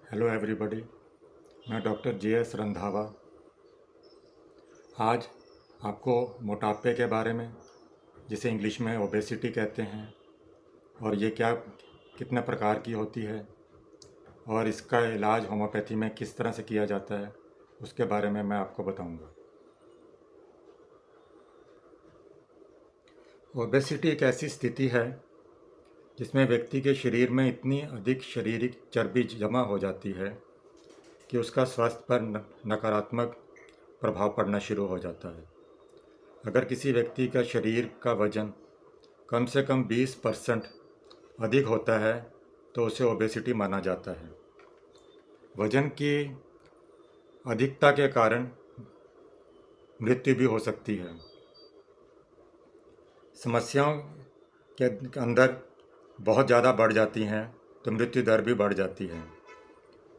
Hello everybody. मैं doctor JS. Randhawa आज आपको मोटापे के बारे में, जिसे इंग्लिश में ओबेसिटी कहते हैं, और ये क्या कितने प्रकार की होती है और इसका इलाज होम्योपैथी में किस तरह से किया जाता है, उसके बारे में मैं आपको बताऊंगा। ओबेसिटी एक ऐसी स्थिति है जिसमें व्यक्ति के शरीर में इतनी अधिक शारीरिक चर्बी जमा हो जाती है कि उसका स्वास्थ्य पर नकारात्मक प्रभाव पड़ना शुरू हो जाता है। अगर किसी व्यक्ति का शरीर का वजन कम से कम 20% अधिक होता है तो उसे ओबेसिटी माना जाता है। वजन की अधिकता के कारण मृत्यु भी हो सकती है। समस्याओं के अंदर बहुत ज़्यादा बढ़ जाती हैं तो मृत्यु दर भी बढ़ जाती है।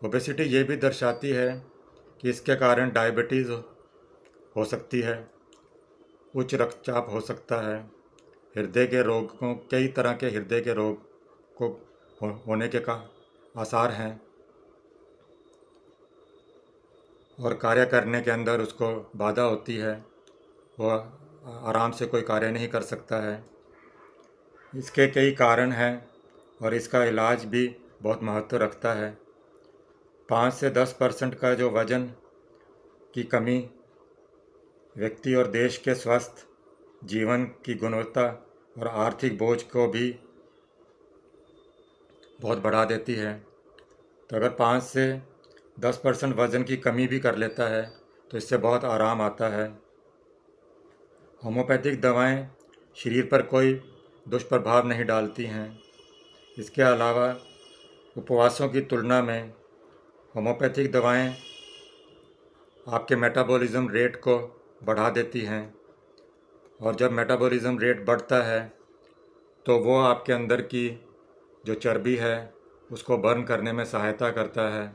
ओबेसिटी ये भी दर्शाती है कि इसके कारण डायबिटीज़ हो सकती है, उच्च रक्तचाप हो सकता है, हृदय के रोगों कई तरह के हृदय के रोग को होने के का आसार हैं, और कार्य करने के अंदर उसको बाधा होती है, वह आराम से कोई कार्य नहीं कर सकता है। इसके कई कारण हैं और इसका इलाज भी बहुत महत्व रखता है। 5 से 10% का जो वजन की कमी व्यक्ति और देश के स्वस्थ जीवन की गुणवत्ता और आर्थिक बोझ को भी बहुत बढ़ा देती है। तो अगर 5 से 10% वज़न की कमी भी कर लेता है तो इससे बहुत आराम आता है। होम्योपैथिक दवाएं शरीर पर कोई दुष्प्रभाव नहीं डालती हैं। इसके अलावा उपवासों की तुलना में होम्योपैथिक दवाएं आपके मेटाबॉलिज्म रेट को बढ़ा देती हैं, और जब मेटाबॉलिज्म रेट बढ़ता है तो वो आपके अंदर की जो चर्बी है उसको बर्न करने में सहायता करता है,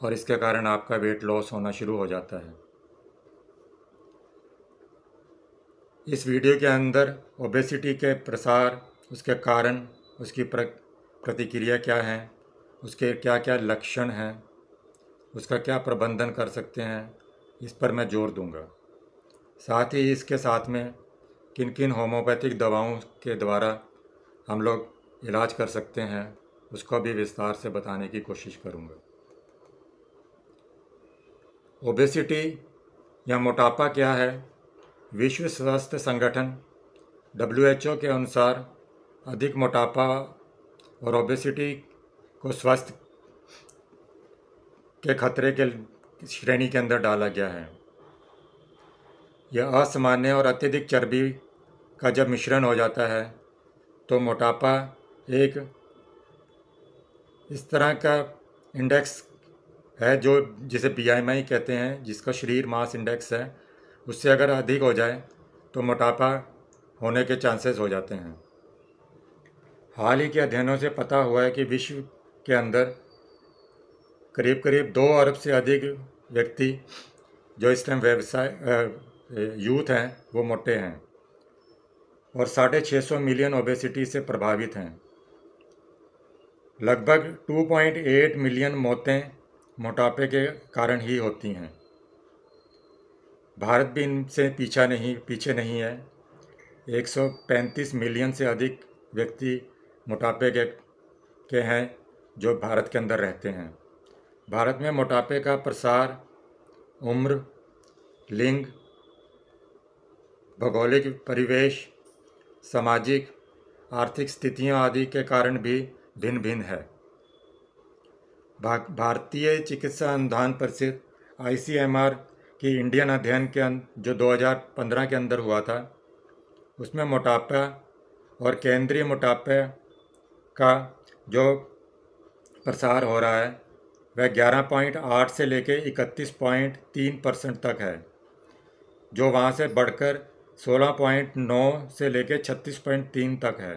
और इसके कारण आपका वेट लॉस होना शुरू हो जाता है। इस वीडियो के अंदर ओबेसिटी के प्रसार, उसके कारण, उसकी प्रतिक्रिया क्या है, उसके क्या क्या लक्षण हैं, उसका क्या प्रबंधन कर सकते हैं, इस पर मैं जोर दूंगा। साथ ही इसके साथ में किन किन होम्योपैथिक दवाओं के द्वारा हम लोग इलाज कर सकते हैं उसको भी विस्तार से बताने की कोशिश करूंगा। ओबेसिटी या मोटापा क्या है? विश्व स्वास्थ्य संगठन WHO के अनुसार अधिक मोटापा और ओबेसिटी को स्वास्थ्य के खतरे के श्रेणी के अंदर डाला गया है। यह असामान्य और अत्यधिक चर्बी का जब मिश्रण हो जाता है तो मोटापा एक इस तरह का इंडेक्स है जो जिसे BMI कहते हैं, जिसका शरीर मास इंडेक्स है, उससे अगर अधिक हो जाए तो मोटापा होने के चांसेस हो जाते हैं। हाल ही के अध्ययनों से पता हुआ है कि विश्व के अंदर करीब करीब 2 अरब से अधिक व्यक्ति जो इस टाइम यूथ हैं वो मोटे हैं, और 650 मिलियन ओबेसिटी से प्रभावित हैं। लगभग 2.8 मिलियन मौतें मोटापे के कारण ही होती हैं। भारत भी इनसे पीछे नहीं है। 135 मिलियन से अधिक व्यक्ति मोटापे के हैं जो भारत के अंदर रहते हैं। भारत में मोटापे का प्रसार उम्र, लिंग, भौगोलिक परिवेश, सामाजिक आर्थिक स्थितियों आदि के कारण भी भिन्न भिन्न है। भारतीय चिकित्सा अनुसंधान परिषद ICMR की इंडियन अध्ययन के जो 2015 के अंदर हुआ था, उसमें मोटापा और केंद्रीय मोटापे का जो प्रसार हो रहा है वह 11.8 से लेकर 31.3% तक है, जो वहाँ से बढ़कर 16.9 से लेकर 36.3 तक है।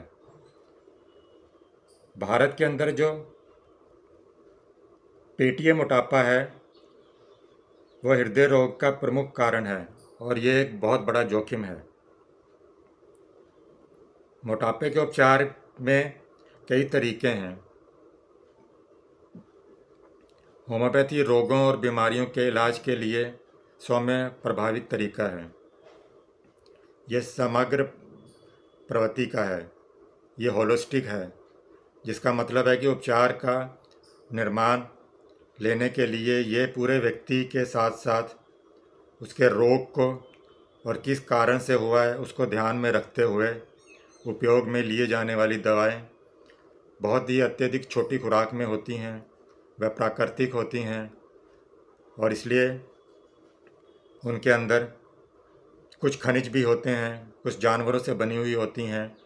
भारत के अंदर जो पेटीय मोटापा है वह हृदय रोग का प्रमुख कारण है, और ये एक बहुत बड़ा जोखिम है। मोटापे के उपचार में कई तरीके हैं। होम्योपैथी रोगों और बीमारियों के इलाज के लिए सौम्य प्रभावित तरीका है। यह समग्र प्रवृत्ति का है, ये होलिस्टिक है, जिसका मतलब है कि उपचार का निर्माण लेने के लिए ये पूरे व्यक्ति के साथ साथ उसके रोग को और किस कारण से हुआ है उसको ध्यान में रखते हुए उपयोग में लिए जाने वाली दवाएं बहुत ही अत्यधिक छोटी खुराक में होती हैं, वह प्राकृतिक होती हैं और इसलिए उनके अंदर कुछ खनिज भी होते हैं, कुछ जानवरों से बनी हुई होती हैं,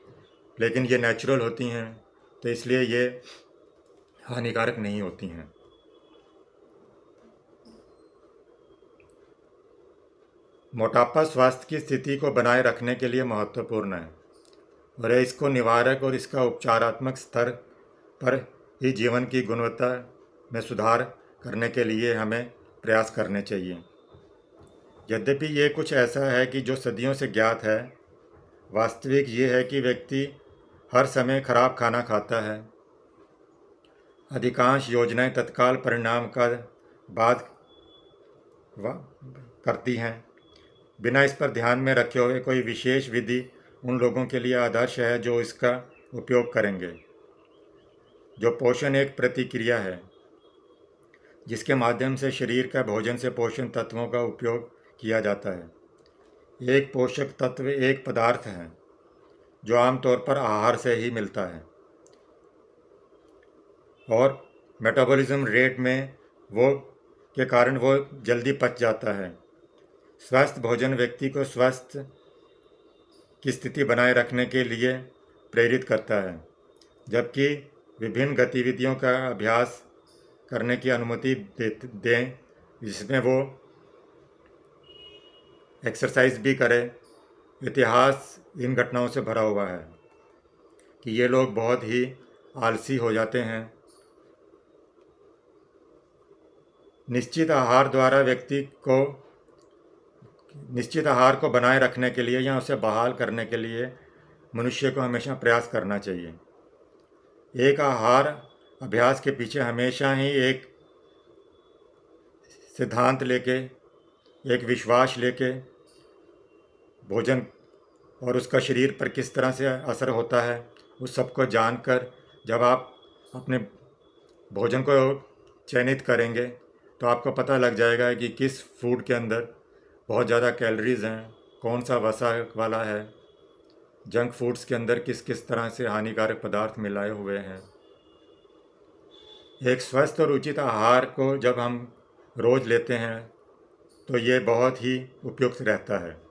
लेकिन ये नेचुरल होती हैं, तो इसलिए ये हानिकारक नहीं होती हैं। मोटापा स्वास्थ्य की स्थिति को बनाए रखने के लिए महत्वपूर्ण है और इसको निवारक और इसका उपचारात्मक स्तर पर ही जीवन की गुणवत्ता में सुधार करने के लिए हमें प्रयास करने चाहिए। यद्यपि ये कुछ ऐसा है कि जो सदियों से ज्ञात है, वास्तविक ये है कि व्यक्ति हर समय खराब खाना खाता है। अधिकांश योजनाएं तत्काल परिणाम का बाद करती हैं। बिना इस पर ध्यान में रखे हुए कोई विशेष विधि उन लोगों के लिए आदर्श है जो इसका उपयोग करेंगे। जो पोषण एक प्रतिक्रिया है जिसके माध्यम से शरीर का भोजन से पोषण तत्वों का उपयोग किया जाता है। एक पोषक तत्व एक पदार्थ है जो आमतौर पर आहार से ही मिलता है और मेटाबॉलिज्म रेट में वो के कारण वो जल्दी पच जाता है। स्वस्थ भोजन व्यक्ति को स्वस्थ की स्थिति बनाए रखने के लिए प्रेरित करता है, जबकि विभिन्न गतिविधियों का अभ्यास करने की अनुमति दें जिसमें वो एक्सरसाइज भी करे। इतिहास इन घटनाओं से भरा हुआ है कि ये लोग बहुत ही आलसी हो जाते हैं। निश्चित आहार को बनाए रखने के लिए या उसे बहाल करने के लिए मनुष्य को हमेशा प्रयास करना चाहिए। एक आहार अभ्यास के पीछे हमेशा ही एक सिद्धांत लेके, एक विश्वास लेके भोजन और उसका शरीर पर किस तरह से असर होता है उस सबको जानकर जब आप अपने भोजन को चयनित करेंगे तो आपको पता लग जाएगा कि किस फूड के अंदर बहुत ज़्यादा कैलोरीज हैं, कौन सा वसा वाला है, जंक फूड्स के अंदर किस किस तरह से हानिकारक पदार्थ मिलाए हुए हैं। एक स्वस्थ और उचित आहार को जब हम रोज़ लेते हैं तो ये बहुत ही उपयुक्त रहता है।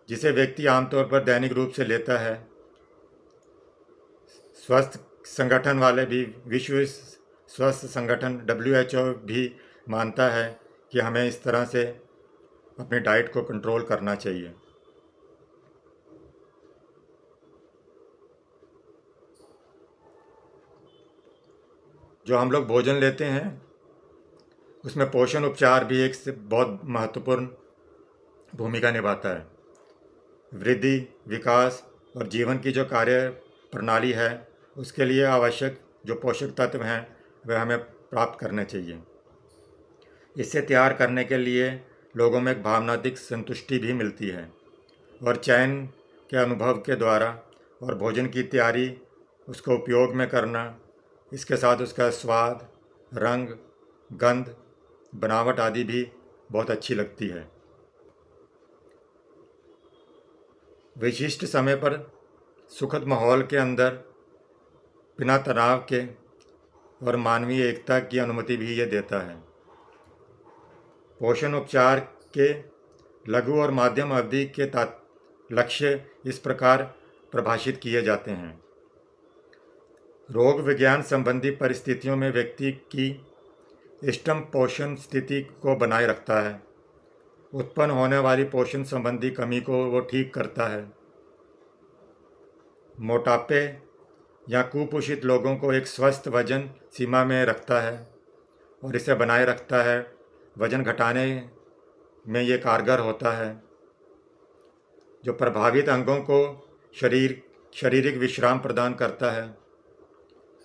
जिसे व्यक्ति आमतौर पर दैनिक रूप से लेता है। स्वस्थ संगठन वाले भी, विश्व स्वास्थ्य संगठन WHO भी मानता है कि हमें इस तरह से अपने डाइट को कंट्रोल करना चाहिए। जो हम लोग भोजन लेते हैं उसमें पोषण उपचार भी एक से बहुत महत्वपूर्ण भूमिका निभाता है। वृद्धि, विकास और जीवन की जो कार्य प्रणाली है उसके लिए आवश्यक जो पोषक तत्व हैं वह हमें प्राप्त करने चाहिए। इसे तैयार करने के लिए लोगों में एक भावनात्मक संतुष्टि भी मिलती है और चयन के अनुभव के द्वारा और भोजन की तैयारी उसको उपयोग में करना, इसके साथ उसका स्वाद, रंग, गंध, बनावट आदि भी बहुत अच्छी लगती है। विशिष्ट समय पर सुखद माहौल के अंदर बिना तनाव के और मानवीय एकता की अनुमति भी ये देता है। पोषण उपचार के लघु और माध्यम अवधि के लक्ष्य इस प्रकार परिभाषित किए जाते हैं। रोग विज्ञान संबंधी परिस्थितियों में व्यक्ति की इष्टतम पोषण स्थिति को बनाए रखता है, उत्पन्न होने वाली पोषण संबंधी कमी को वो ठीक करता है, मोटापे या कुपोषित लोगों को एक स्वस्थ वजन सीमा में रखता है और इसे बनाए रखता है। वजन घटाने में ये कारगर होता है। जो प्रभावित अंगों को शरीर शारीरिक विश्राम प्रदान करता है,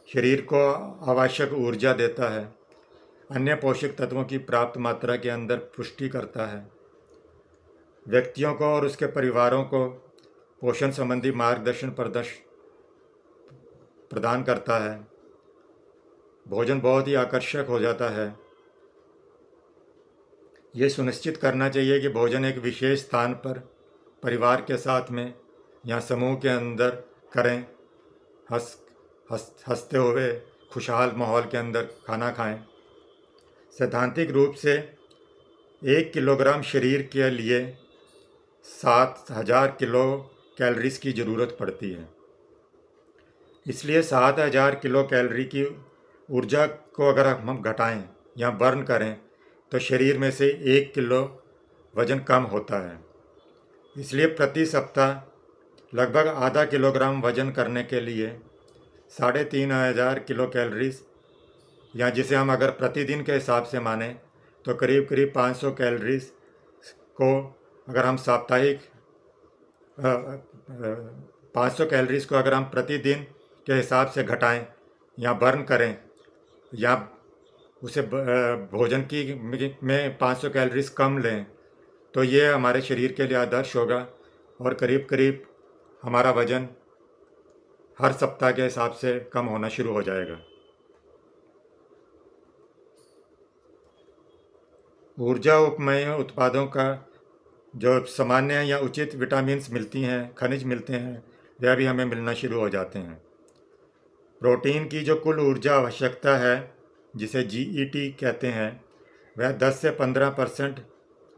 शरीर को आवश्यक ऊर्जा देता है, अन्य पोषक तत्वों की प्राप्त मात्रा के अंदर पुष्टि करता है, व्यक्तियों को और उसके परिवारों को पोषण संबंधी मार्गदर्शन प्रदान करता है। भोजन बहुत ही आकर्षक हो जाता है। ये सुनिश्चित करना चाहिए कि भोजन एक विशेष स्थान पर परिवार के साथ में या समूह के अंदर करें, हंसते हुए खुशहाल माहौल के अंदर खाना खाएं। सैद्धांतिक रूप से 1 किलोग्राम शरीर के लिए 7000 किलो कैलोरीज की ज़रूरत पड़ती है। इसलिए 7000 किलो कैलोरी की ऊर्जा को अगर हम घटाएं या बर्न करें तो शरीर में से 1 किलो वज़न कम होता है। इसलिए प्रति सप्ताह लगभग आधा किलोग्राम वज़न करने के लिए 3500 किलो कैलोरीज, या जिसे हम अगर प्रतिदिन के हिसाब से माने तो करीब करीब 500 कैलोरीज को अगर हम साप्ताहिक 500 कैलोरीज को अगर हम प्रतिदिन के हिसाब से घटाएं या बर्न करें, या उसे भोजन की में 500 कैलोरीज कम लें, तो ये हमारे शरीर के लिए आदर्श होगा और करीब करीब हमारा वज़न हर सप्ताह के हिसाब से कम होना शुरू हो जाएगा। ऊर्जा उपमय उत्पादों का जो सामान्य या उचित विटामिन्स मिलती हैं, खनिज मिलते हैं, वह भी हमें मिलना शुरू हो जाते हैं। प्रोटीन की जो कुल ऊर्जा आवश्यकता है, जिसे GET कहते हैं, वह 10 से 15%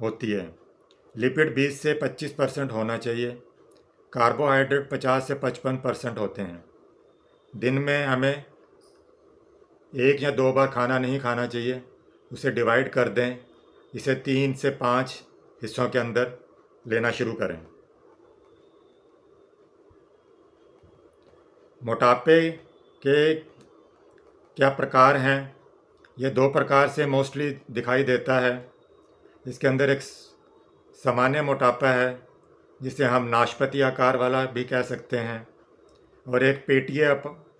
होती है। लिपिड 20 से 25% होना चाहिए। कार्बोहाइड्रेट 50 से 55% होते हैं। दिन में हमें 1 या 2 बार खाना नहीं खाना चाहिए, उसे डिवाइड कर दें, इसे 3 से 5 हिस्सों के अंदर लेना शुरू करें। मोटापे के क्या प्रकार हैं? ये 2 प्रकार से मोस्टली दिखाई देता है। इसके अंदर एक सामान्य मोटापा है, जिसे हम नाशपाती आकार वाला भी कह सकते हैं, और एक पेटीय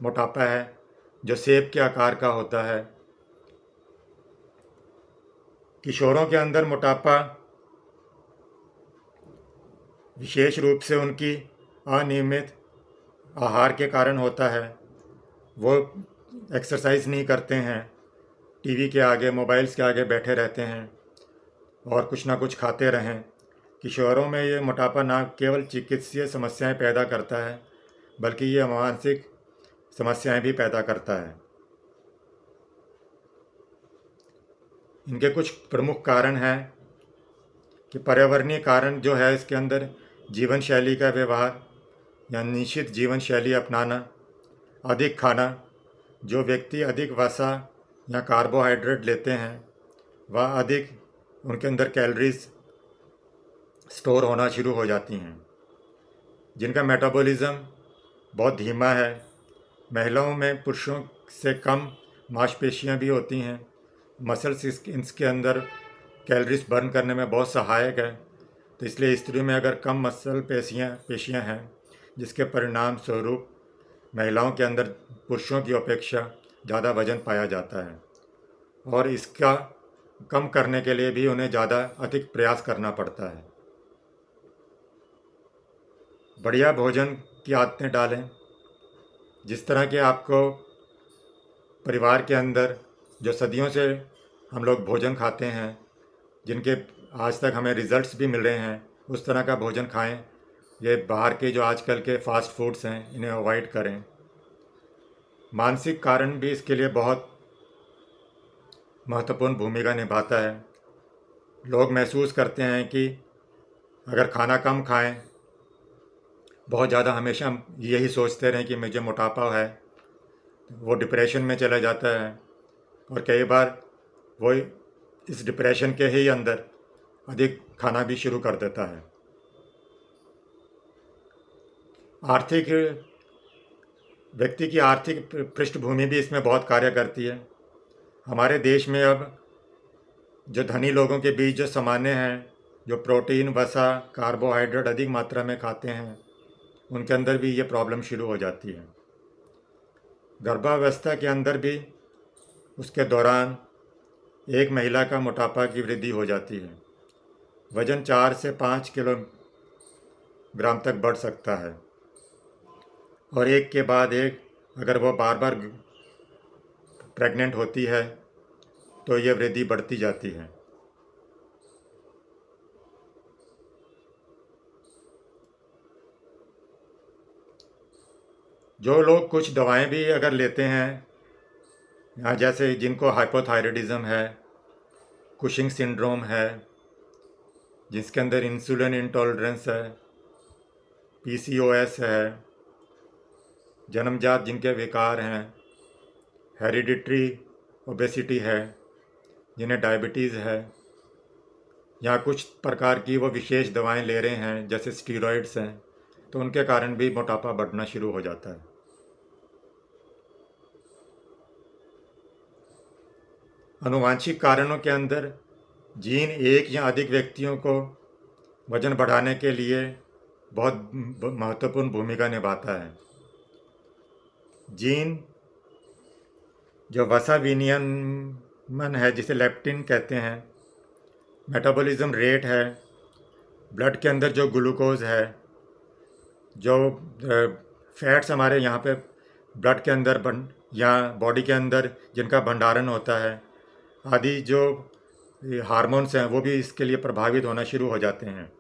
मोटापा है जो सेब के आकार का होता है। किशोरों के अंदर मोटापा विशेष रूप से उनकी अनियमित आहार के कारण होता है। वो एक्सरसाइज नहीं करते हैं, टीवी के आगे, मोबाइल्स के आगे बैठे रहते हैं और कुछ ना कुछ खाते रहें। किशोरों में ये मोटापा न केवल चिकित्सीय समस्याएं पैदा करता है, बल्कि ये मानसिक समस्याएं भी पैदा करता है। इनके कुछ प्रमुख कारण हैं कि पर्यावरणीय कारण जो है, इसके अंदर जीवन शैली का व्यवहार या निश्चित जीवन शैली अपनाना, अधिक खाना, जो व्यक्ति अधिक वसा या कार्बोहाइड्रेट लेते हैं वह अधिक उनके अंदर कैलोरीज स्टोर होना शुरू हो जाती हैं। जिनका मेटाबॉलिज्म बहुत धीमा है, महिलाओं में पुरुषों से कम मांसपेशियां भी होती हैं। मसल्स इसके अंदर कैलोरीज बर्न करने में बहुत सहायक है। तो इसलिए स्त्री में अगर कम मसल पेशियां हैं, जिसके परिणाम स्वरूप महिलाओं के अंदर पुरुषों की अपेक्षा ज़्यादा वजन पाया जाता है, और इसका कम करने के लिए भी उन्हें ज़्यादा अधिक प्रयास करना पड़ता है। बढ़िया भोजन की आदतें डालें। जिस तरह के आपको परिवार के अंदर जो सदियों से हम लोग भोजन खाते हैं, जिनके आज तक हमें रिजल्ट्स भी मिल रहे हैं, उस तरह का भोजन खाएं। ये बाहर के जो आजकल के फास्ट फूड्स हैं, इन्हें अवॉइड करें। मानसिक कारण भी इसके लिए बहुत महत्वपूर्ण भूमिका निभाता है। लोग महसूस करते हैं कि अगर खाना कम खाएं, बहुत ज़्यादा हमेशा यही सोचते रहें कि मुझे मोटापा है, वो डिप्रेशन में चला जाता है, और कई बार वो इस डिप्रेशन के ही अंदर अधिक खाना भी शुरू कर देता है। आर्थिक व्यक्ति की आर्थिक पृष्ठभूमि भी इसमें बहुत कार्य करती है। हमारे देश में अब जो धनी लोगों के बीच जो सामान्य हैं, जो प्रोटीन, वसा, कार्बोहाइड्रेट अधिक मात्रा में खाते हैं, उनके अंदर भी ये प्रॉब्लम शुरू हो जाती है। गर्भावस्था के अंदर भी उसके दौरान एक महिला का मोटापा की वृद्धि हो जाती है। वजन 4 से 5 किलोग्राम तक बढ़ सकता है और एक के बाद एक अगर वो बार बार प्रेग्नेंट होती है तो ये वृद्धि बढ़ती जाती है। जो लोग कुछ दवाएं भी अगर लेते हैं, या जैसे जिनको हाइपोथायराइडिज्म है, कुशिंग सिंड्रोम है, जिसके अंदर इंसुलिन इंटॉलरेंस है, पीसीओएस है, जन्मजात जिनके विकार हैं, हेरिडिटरी ओबेसिटी है, जिन्हें डायबिटीज़ है, या कुछ प्रकार की वो विशेष दवाएं ले रहे हैं जैसे स्टीरॉइड्स हैं, तो उनके कारण भी मोटापा बढ़ना शुरू हो जाता है। आनुवांशिक कारणों के अंदर जीन एक या अधिक व्यक्तियों को वजन बढ़ाने के लिए बहुत महत्वपूर्ण भूमिका निभाता है। जीन जो वसा विनियमन है, जिसे लेप्टिन कहते हैं, मेटाबॉलिज्म रेट है, ब्लड के अंदर जो ग्लूकोज है, जो फैट्स हमारे यहाँ पे ब्लड के अंदर या बॉडी के अंदर जिनका भंडारण होता है, आदि जो हार्मोन्स हैं वो भी इसके लिए प्रभावित होना शुरू हो जाते हैं।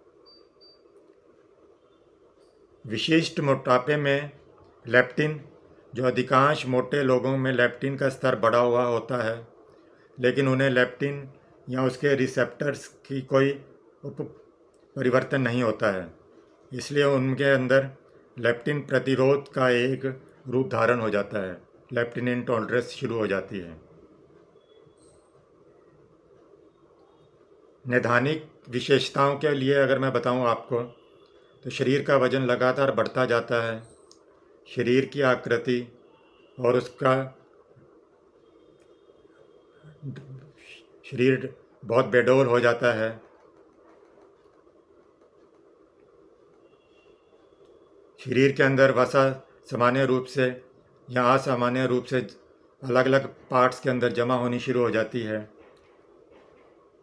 विशिष्ट मोटापे में लेप्टिन, जो अधिकांश मोटे लोगों में लेप्टिन का स्तर बढ़ा हुआ होता है, लेकिन उन्हें लेप्टिन या उसके रिसेप्टर्स की कोई परिवर्तन नहीं होता है, इसलिए उनके अंदर लेप्टिन प्रतिरोध का एक रूप धारण हो जाता है, लेप्टिन इंटॉलरेंस शुरू हो जाती है। नैदानिक विशेषताओं के लिए अगर मैं बताऊं आपको, तो शरीर का वजन लगातार बढ़ता जाता है, शरीर की आकृति और उसका शरीर बहुत बेडौल हो जाता है, शरीर के अंदर वसा सामान्य रूप से या असामान्य रूप से अलग अलग पार्ट्स के अंदर जमा होनी शुरू हो जाती है।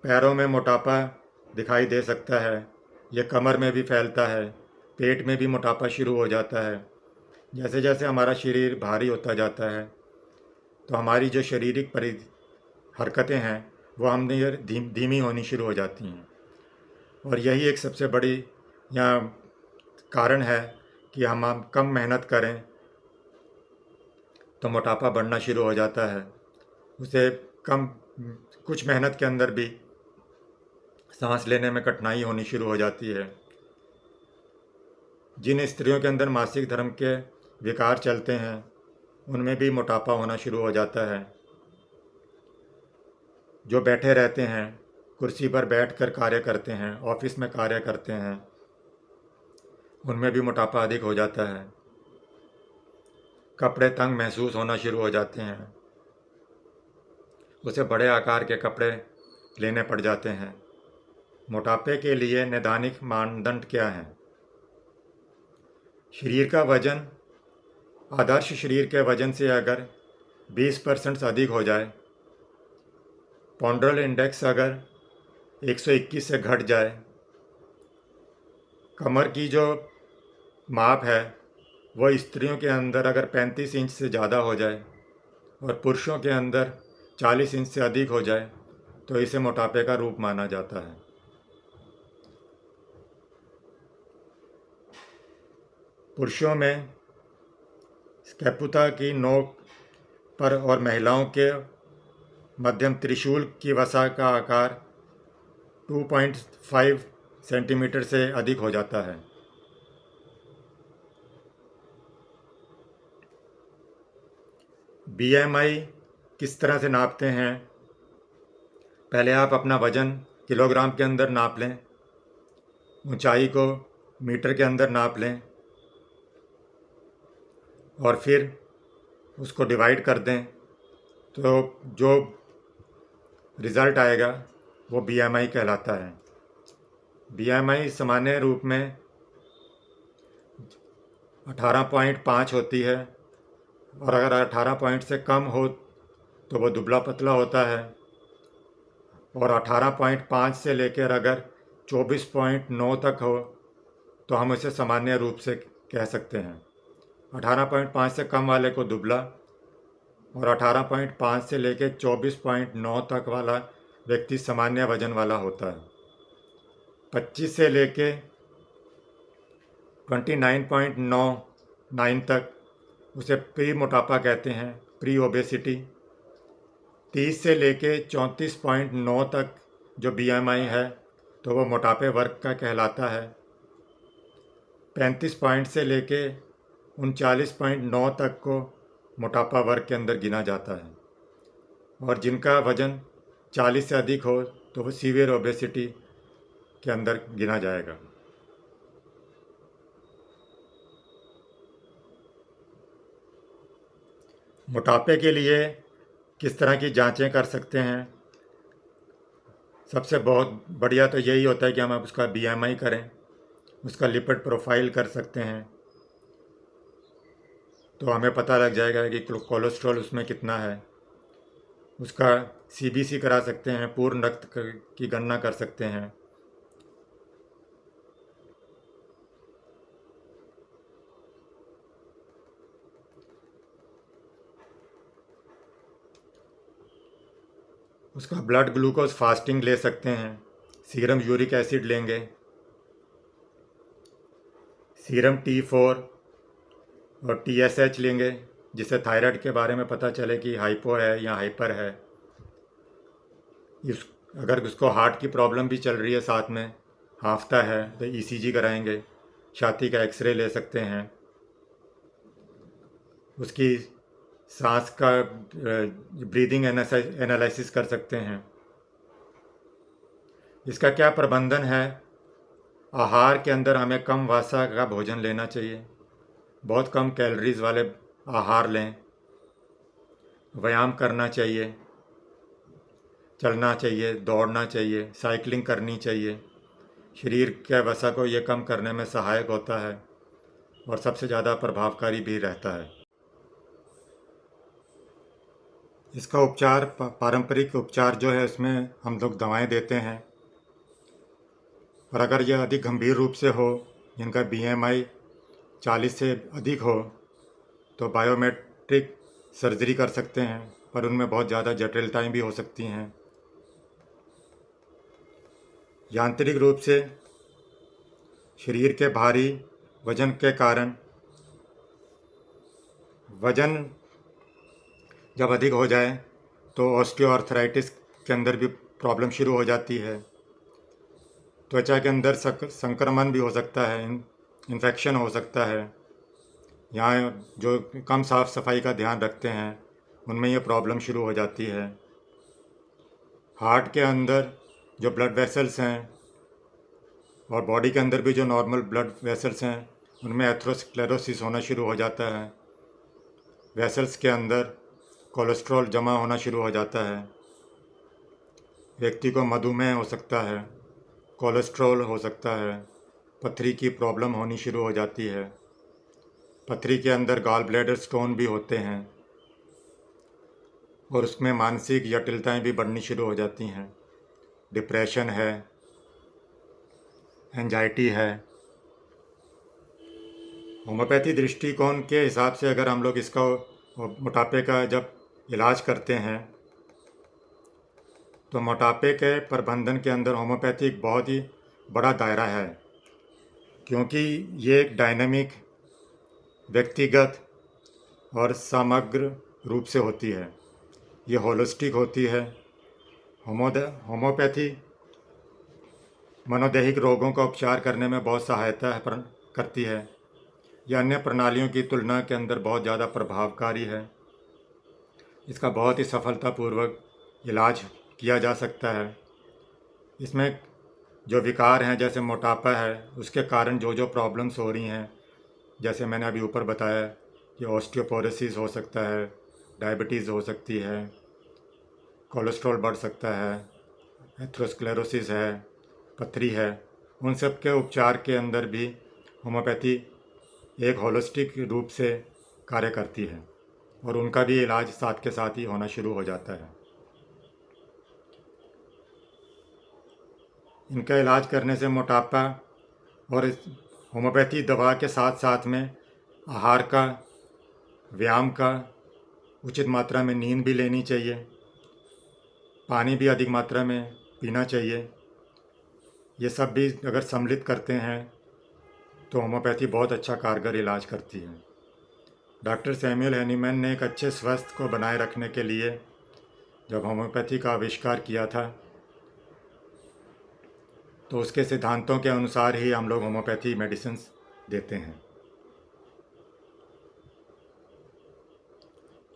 पैरों में मोटापा दिखाई दे सकता है, यह कमर में भी फैलता है, पेट में भी मोटापा शुरू हो जाता है। जैसे जैसे हमारा शरीर भारी होता जाता है तो हमारी जो शारीरिक हरकतें हैं वो हमने धीमी होनी शुरू हो जाती हैं, और यही एक सबसे बड़ी या कारण है कि हम कम मेहनत करें तो मोटापा बढ़ना शुरू हो जाता है। उसे कम कुछ मेहनत के अंदर भी सांस लेने में कठिनाई होनी शुरू हो जाती है। जिन स्त्रियों के अंदर मासिक धर्म के विकार चलते हैं उनमें भी मोटापा होना शुरू हो जाता है। जो बैठे रहते हैं, कुर्सी पर बैठकर कार्य करते हैं, ऑफिस में कार्य करते हैं, उनमें भी मोटापा अधिक हो जाता है। कपड़े तंग महसूस होना शुरू हो जाते हैं, उसे बड़े आकार के कपड़े लेने पड़ जाते हैं। मोटापे के लिए नैदानिक मानदंड क्या हैं? शरीर का वजन आदर्श शरीर के वजन से अगर 20% से अधिक हो जाए, पॉन्ड्रल इंडेक्स अगर 121 से घट जाए, कमर की जो माप है वह स्त्रियों के अंदर अगर 35 इंच से ज़्यादा हो जाए और पुरुषों के अंदर 40 इंच से अधिक हो जाए तो इसे मोटापे का रूप माना जाता है। पुरुषों में स्कैपुला की नोक पर और महिलाओं के मध्यम त्रिशूल की वसा का आकार 2.5 सेंटीमीटर से अधिक हो जाता है। बीएमआई किस तरह से नापते हैं? पहले आप अपना वजन किलोग्राम के अंदर नाप लें, ऊंचाई को मीटर के अंदर नाप लें और फिर उसको डिवाइड कर दें, तो जो रिज़ल्ट आएगा वो बीएमआई कहलाता है। बीएमआई सामान्य रूप में 18.5 होती है, और अगर 18 पॉइंट से कम हो तो वो दुबला पतला होता है, और 18.5 से लेकर अगर 24.9 तक हो तो हम इसे सामान्य रूप से कह सकते हैं। 18.5 से कम वाले को दुबला, और 18.5 से लेकर 24.9 तक वाला व्यक्ति सामान्य वजन वाला होता है। 25 से लेके 29.99 तक उसे प्री मोटापा कहते हैं, प्री ओबेसिटी। 30 से लेके 34.9 तक जो BMI है तो वो मोटापे वर्ग का कहलाता है। 35 पॉइंट से लेके 39.9 तक को मोटापा वर्ग के अंदर गिना जाता है, और जिनका वजन 40 से अधिक हो तो वो सीवियर ओबेसिटी के अंदर गिना जाएगा। मोटापे के लिए किस तरह की जांचें कर सकते हैं? सबसे बहुत बढ़िया तो यही होता है कि हम उसका BMI करें, उसका लिपिड प्रोफाइल कर सकते हैं, तो हमें पता लग जाएगा कि कोलेस्ट्रॉल उसमें कितना है। उसका CBC करा सकते हैं, पूर्ण रक्त की गणना कर सकते हैं। उसका ब्लड ग्लूकोज फास्टिंग ले सकते हैं, सीरम यूरिक एसिड लेंगे, सीरम T4 और TSH लेंगे, जिससे थायराइड के बारे में पता चले कि हाइपो है या हाइपर है। इस अगर उसको हार्ट की प्रॉब्लम भी चल रही है साथ में, हाफता है, तो ECG कराएंगे, छाती का एक्सरे ले सकते हैं, उसकी सांस का ब्रीदिंग एनालिसिस कर सकते हैं। इसका क्या प्रबंधन है? आहार के अंदर हमें कम वसा का भोजन लेना चाहिए, बहुत कम कैलोरीज वाले आहार लें, व्यायाम करना चाहिए, चलना चाहिए, दौड़ना चाहिए, साइकिलिंग करनी चाहिए। शरीर के वसा को ये कम करने में सहायक होता है और सबसे ज़्यादा प्रभावकारी भी रहता है। इसका उपचार पारंपरिक उपचार जो है उसमें हम लोग दवाएं देते हैं, और अगर यह अधिक गंभीर रूप से हो, जिनका BMI 40 से अधिक हो, तो बायोमेट्रिक सर्जरी कर सकते हैं, पर उनमें बहुत ज़्यादा जटिलताएं भी हो सकती हैं। यांत्रिक रूप से शरीर के भारी वजन के कारण वजन जब अधिक हो जाए तो ऑस्टियोआर्थराइटिस के अंदर भी प्रॉब्लम शुरू हो जाती है। त्वचा के अंदर संक्रमण भी हो सकता है, इन्फेक्शन हो सकता है। यहाँ जो कम साफ सफाई का ध्यान रखते हैं उनमें ये प्रॉब्लम शुरू हो जाती है। हार्ट के अंदर जो ब्लड वेसल्स हैं और बॉडी के अंदर भी जो नॉर्मल ब्लड वेसल्स हैं उनमें एथेरोस्क्लेरोसिस होना शुरू हो जाता है। वेसल्स के अंदर कोलेस्ट्रॉल जमा होना शुरू हो जाता है। व्यक्ति को मधुमेह हो सकता है, कोलेस्ट्रॉल हो सकता है, पथरी की प्रॉब्लम होनी शुरू हो जाती है। पथरी के अंदर गॉल ब्लैडर स्टोन भी होते हैं, और उसमें मानसिक जटिलताएं भी बढ़नी शुरू हो जाती हैं। डिप्रेशन है, एंजाइटी है। होम्योपैथी दृष्टिकोण के हिसाब से अगर हम लोग इसका मोटापे का जब इलाज करते हैं तो मोटापे के प्रबंधन के अंदर होम्योपैथी एक बहुत ही बड़ा दायरा है, क्योंकि ये एक डायनामिक, व्यक्तिगत और समग्र रूप से होती है। ये होलिस्टिक होती है। होम्योपैथी मनोदैहिक रोगों का उपचार करने में बहुत सहायता करती है। यह अन्य प्रणालियों की तुलना के अंदर बहुत ज़्यादा प्रभावकारी है। इसका बहुत ही सफलतापूर्वक इलाज किया जा सकता है। इसमें जो विकार हैं, जैसे मोटापा है, उसके कारण जो जो प्रॉब्लम्स हो रही हैं, जैसे मैंने अभी ऊपर बताया कि ऑस्टियोपोरोसिस हो सकता है, डायबिटीज़ हो सकती है, कोलेस्ट्रॉल बढ़ सकता है, एथेरोस्क्लेरोसिस है, पथरी है, उन सब के उपचार के अंदर भी होम्योपैथी एक होलिस्टिक रूप से कार्य करती है और उनका भी इलाज साथ के साथ ही होना शुरू हो जाता है। इनका इलाज करने से मोटापा और होम्योपैथी दवा के साथ साथ में आहार का, व्यायाम का, उचित मात्रा में नींद भी लेनी चाहिए, पानी भी अधिक मात्रा में पीना चाहिए। ये सब भी अगर सम्मिलित करते हैं तो होम्योपैथी बहुत अच्छा कारगर इलाज करती है। डॉक्टर सैमुअल हैनीमैन ने एक अच्छे स्वास्थ्य को बनाए रखने के लिए जब होम्योपैथी का आविष्कार किया था तो उसके सिद्धांतों के अनुसार ही हम लोग होम्योपैथी मेडिसिन देते हैं।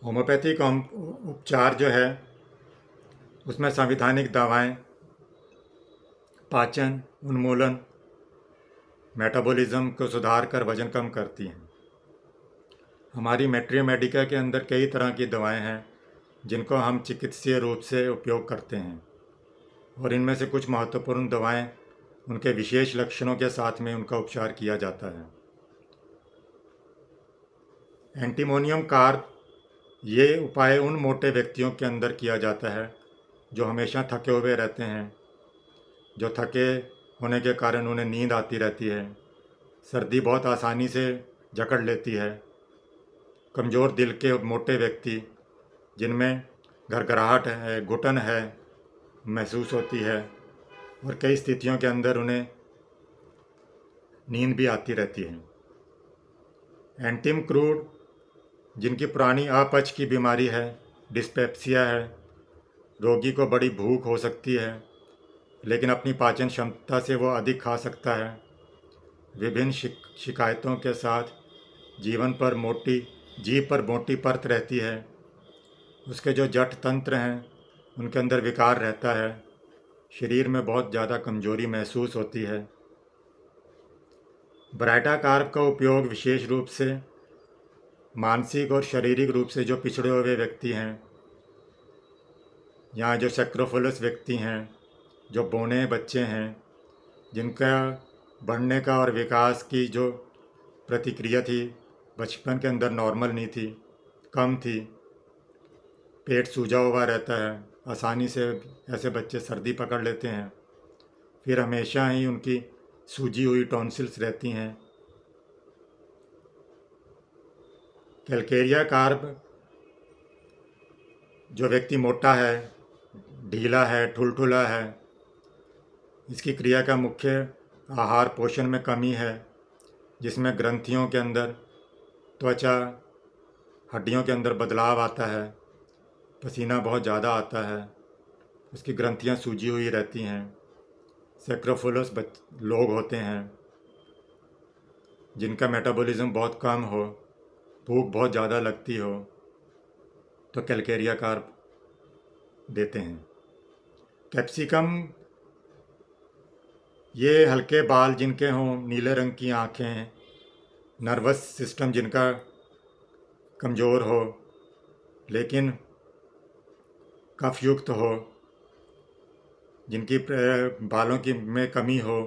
होम्योपैथी का उपचार जो है उसमें संवैधानिक दवाएं पाचन, उन्मूलन, मेटाबॉलिज्म को सुधार कर वजन कम करती हैं। हमारी मैट्रियो मेडिका के अंदर कई तरह की दवाएं हैं जिनको हम चिकित्सीय रूप से उपयोग करते हैं और इनमें से कुछ महत्वपूर्ण दवाएं उनके विशेष लक्षणों के साथ में उनका उपचार किया जाता है। एंटीमोनियम कार्ब ये उपाय उन मोटे व्यक्तियों के अंदर किया जाता है जो हमेशा थके हुए रहते हैं, जो थके होने के कारण उन्हें नींद आती रहती है, सर्दी बहुत आसानी से जकड़ लेती है, कमज़ोर दिल के मोटे व्यक्ति जिनमें घरघराहट है, घुटन है महसूस होती है और कई स्थितियों के अंदर उन्हें नींद भी आती रहती है। एंटिम क्रूड जिनकी पुरानी अपच की बीमारी है, डिस्पेप्सिया है, रोगी को बड़ी भूख हो सकती है लेकिन अपनी पाचन क्षमता से वो अधिक खा सकता है, विभिन्न शिकायतों के साथ जीभ पर मोटी परत रहती है, उसके जो जठ तंत्र हैं उनके अंदर विकार रहता है, शरीर में बहुत ज़्यादा कमजोरी महसूस होती है। ब्राइटा कार्ब का उपयोग विशेष रूप से मानसिक और शारीरिक रूप से जो पिछड़े हुए व्यक्ति हैं या जो सेक्रोफिलस व्यक्ति हैं, जो बौने बच्चे हैं, जिनका बढ़ने का और विकास की जो प्रतिक्रिया थी बचपन के अंदर नॉर्मल नहीं थी, कम थी, पेट सूजा हुआ रहता है, आसानी से ऐसे बच्चे सर्दी पकड़ लेते हैं, फिर हमेशा ही उनकी सूजी हुई टॉन्सिल्स रहती हैं। कैलकेरिया कार्ब जो व्यक्ति मोटा है, ढीला है, ठुलठुला है, इसकी क्रिया का मुख्य आहार पोषण में कमी है, जिसमें ग्रंथियों के अंदर, त्वचा, हड्डियों के अंदर बदलाव आता है, पसीना बहुत ज़्यादा आता है, उसकी ग्रंथियां सूजी हुई रहती हैं। सेक्रोफिलस लोग होते हैं जिनका मेटाबॉलिज्म बहुत कम हो, भूख बहुत ज़्यादा लगती हो, तो कैलकेरिया कार्ब देते हैं। कैप्सिकम ये हल्के बाल जिनके हों, नीले रंग की आँखें, नर्वस सिस्टम जिनका कमज़ोर हो लेकिन कफयुक्त हो, जिनकी बालों की में कमी हो,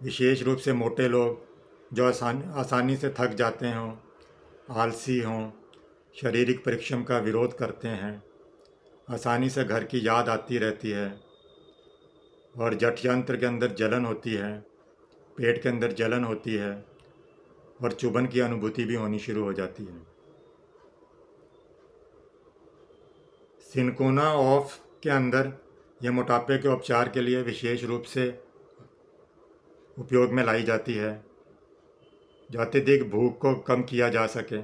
विशेष रूप से मोटे लोग जो आसानी से थक जाते हों, आलसी हों, शारीरिक परिश्रम का विरोध करते हैं, आसानी से घर की याद आती रहती है और जठयंत्र के अंदर जलन होती है, पेट के अंदर जलन होती है और चुभन की अनुभूति भी होनी शुरू हो जाती है। सिनकोना ऑफ के अंदर यह मोटापे के उपचार के लिए विशेष रूप से उपयोग में लाई जाती है, जो अत्यधिक भूख को कम किया जा सके।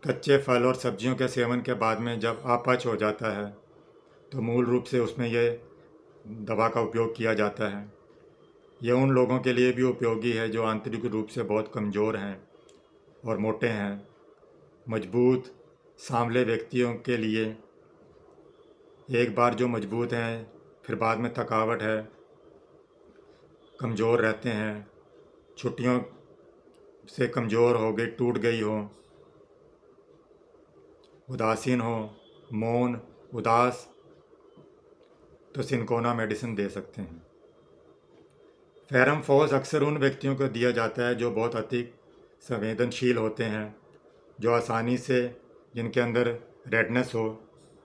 कच्चे फल और सब्जियों के सेवन के बाद में जब अपच हो जाता है तो मूल रूप से उसमें यह दवा का उपयोग किया जाता है। यह उन लोगों के लिए भी उपयोगी है जो आंतरिक रूप से बहुत कमज़ोर हैं और मोटे हैं। मजबूत सांवले व्यक्तियों के लिए, एक बार जो मजबूत हैं फिर बाद में थकावट है, कमज़ोर रहते हैं, छुट्टियों से कमज़ोर हो गई, टूट गई हो, उदासीन हो, मौन, उदास, तो सिनकोना मेडिसिन दे सकते हैं। फेरम फोस अक्सर उन व्यक्तियों को दिया जाता है जो बहुत अधिक संवेदनशील होते हैं, जो आसानी से जिनके अंदर रेडनेस हो,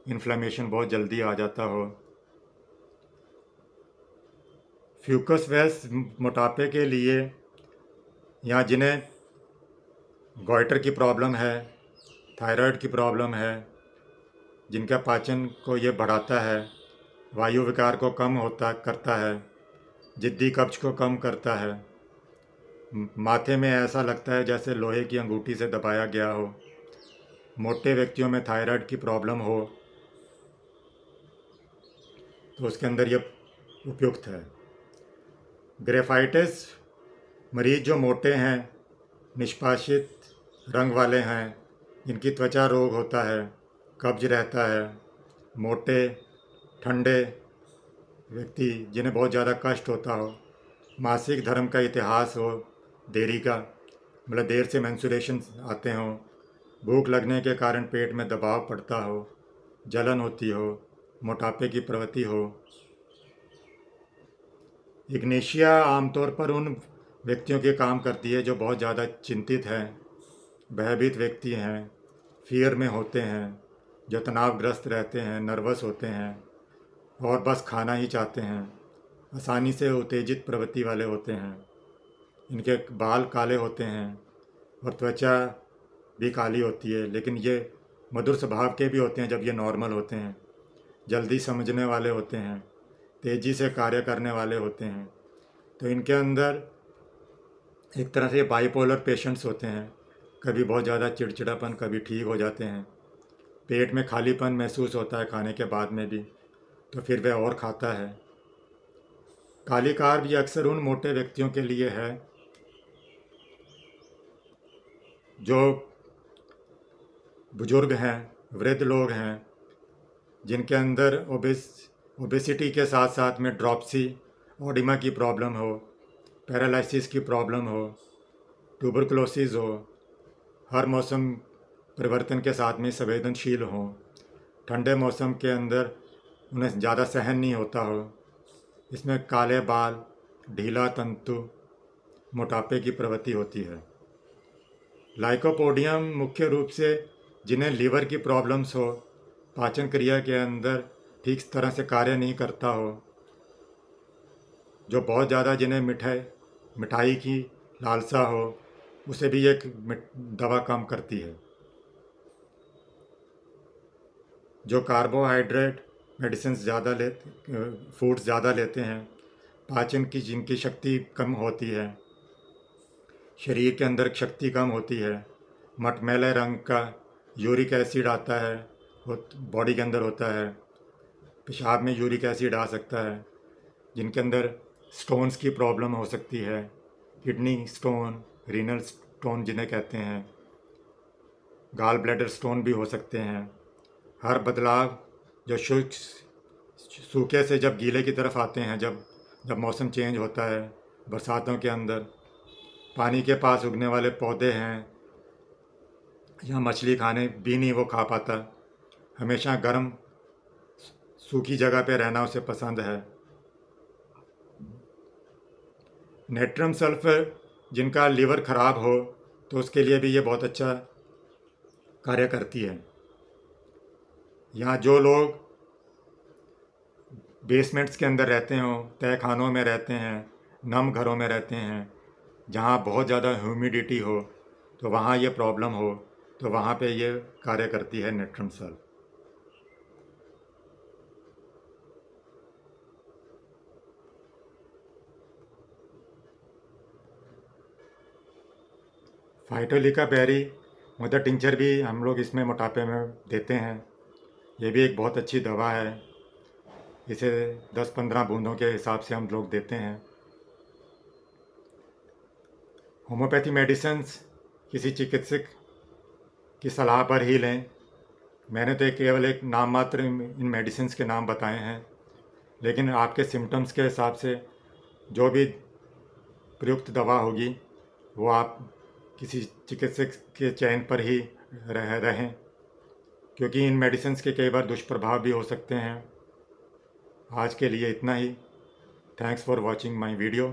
इन्फ्लेमेशन बहुत जल्दी आ जाता हो। फ्यूकस वेल्स मोटापे के लिए, या जिन्हें गॉइटर की प्रॉब्लम है, थायराइड की प्रॉब्लम है, जिनका पाचन को ये बढ़ाता है, वायु विकार को कम होता करता है, जिद्दी कब्ज को कम करता है, माथे में ऐसा लगता है जैसे लोहे की अंगूठी से दबाया गया हो, मोटे व्यक्तियों में थायराइड की प्रॉब्लम हो तो उसके अंदर ये उपयुक्त है। ग्रेफाइटिस मरीज जो मोटे हैं, निष्पाशित रंग वाले हैं, जिनकी त्वचा रोग होता है, कब्ज रहता है, मोटे ठंडे व्यक्ति जिन्हें बहुत ज़्यादा कष्ट होता हो, मासिक धर्म का इतिहास हो, देरी का मतलब देर से मेंस्ट्रुएशन आते हों, भूख लगने के कारण पेट में दबाव पड़ता हो, जलन होती हो, मोटापे की प्रवृत्ति हो। इग्नेशिया आमतौर पर उन व्यक्तियों के काम करती है जो बहुत ज़्यादा चिंतित हैं, भयभीत व्यक्ति हैं, फियर में होते हैं, जो तनावग्रस्त रहते हैं, नर्वस होते हैं और बस खाना ही चाहते हैं, आसानी से उत्तेजित प्रवृत्ति वाले होते हैं। इनके बाल काले होते हैं और त्वचा भी काली होती है, लेकिन ये मधुर स्वभाव के भी होते हैं जब ये नॉर्मल होते हैं, जल्दी समझने वाले होते हैं, तेज़ी से कार्य करने वाले होते हैं। तो इनके अंदर एक तरह से बाइपोलर पेशेंट्स होते हैं, कभी बहुत ज़्यादा चिड़चिड़ापन, कभी ठीक हो जाते हैं, पेट में खालीपन महसूस होता है खाने के बाद में भी, तो फिर वह और खाता है। काली कार्ब ये अक्सर उन मोटे व्यक्तियों के लिए है जो बुजुर्ग हैं, वृद्ध लोग हैं, जिनके अंदर ओबेसिटी के साथ साथ में ड्रॉप्सी, ओडिमा की प्रॉब्लम हो, पैरालिसिस की प्रॉब्लम हो, ट्यूबरकुलोसिस हो, हर मौसम परिवर्तन के साथ में संवेदनशील हो, ठंडे मौसम के अंदर उन्हें ज़्यादा सहन नहीं होता हो, इसमें काले बाल, ढीला तंतु, मोटापे की प्रवृत्ति होती है। लाइकोपोडियम मुख्य रूप से जिन्हें लीवर की प्रॉब्लम्स हो, पाचन क्रिया के अंदर ठीक तरह से कार्य नहीं करता हो, जो बहुत ज़्यादा जिन्हें मिठाई की लालसा हो, उसे भी एक दवा कम करती है। जो कार्बोहाइड्रेट मेडिसिन ज़्यादा फूड्स ज़्यादा लेते हैं, पाचन की जिनकी शक्ति कम होती है, शरीर के अंदर शक्ति कम होती है, मटमैले रंग का यूरिक एसिड आता है, बॉडी के अंदर होता है, पेशाब में यूरिक एसिड आ सकता है, जिनके अंदर स्टोन्स की प्रॉब्लम हो सकती है, किडनी स्टोन, रीनल स्टोन जिन्हें कहते हैं, गाल ब्लैडर स्टोन भी हो सकते हैं। हर बदलाव जो सूखे से जब गीले की तरफ आते हैं, जब मौसम चेंज होता है, बरसातों के अंदर पानी के पास उगने वाले पौधे हैं या मछली खाने भी नहीं वो खा पाता, हमेशा गर्म सूखी जगह पे रहना उसे पसंद है। नेट्रम सल्फर जिनका लीवर ख़राब हो तो उसके लिए भी ये बहुत अच्छा कार्य करती है। यहाँ जो लोग बेसमेंट्स के अंदर रहते हों, तय खानों में रहते हैं, नम घरों में रहते हैं, जहाँ बहुत ज़्यादा ह्यूमिडिटी हो, तो वहाँ ये प्रॉब्लम हो तो वहाँ पे ये कार्य करती है natrum sulph. Phytolacca berry mother tincture भी हम लोग इसमें मोटापे में देते हैं, ये भी एक बहुत अच्छी दवा है, इसे 10-15 बूंदों के हिसाब से हम लोग देते हैं। होम्योपैथी मेडिसिन्स किसी चिकित्सक की सलाह पर ही लें। मैंने तो केवल एक नाम मात्र इन मेडिसिन्स के नाम बताए हैं, लेकिन आपके सिम्टम्स के हिसाब से जो भी प्रयुक्त दवा होगी वो आप किसी चिकित्सक के चयन पर ही रहें, क्योंकि इन मेडिसिन्स के कई बार दुष्प्रभाव भी हो सकते हैं। आज के लिए इतना ही। Thanks for watching my video.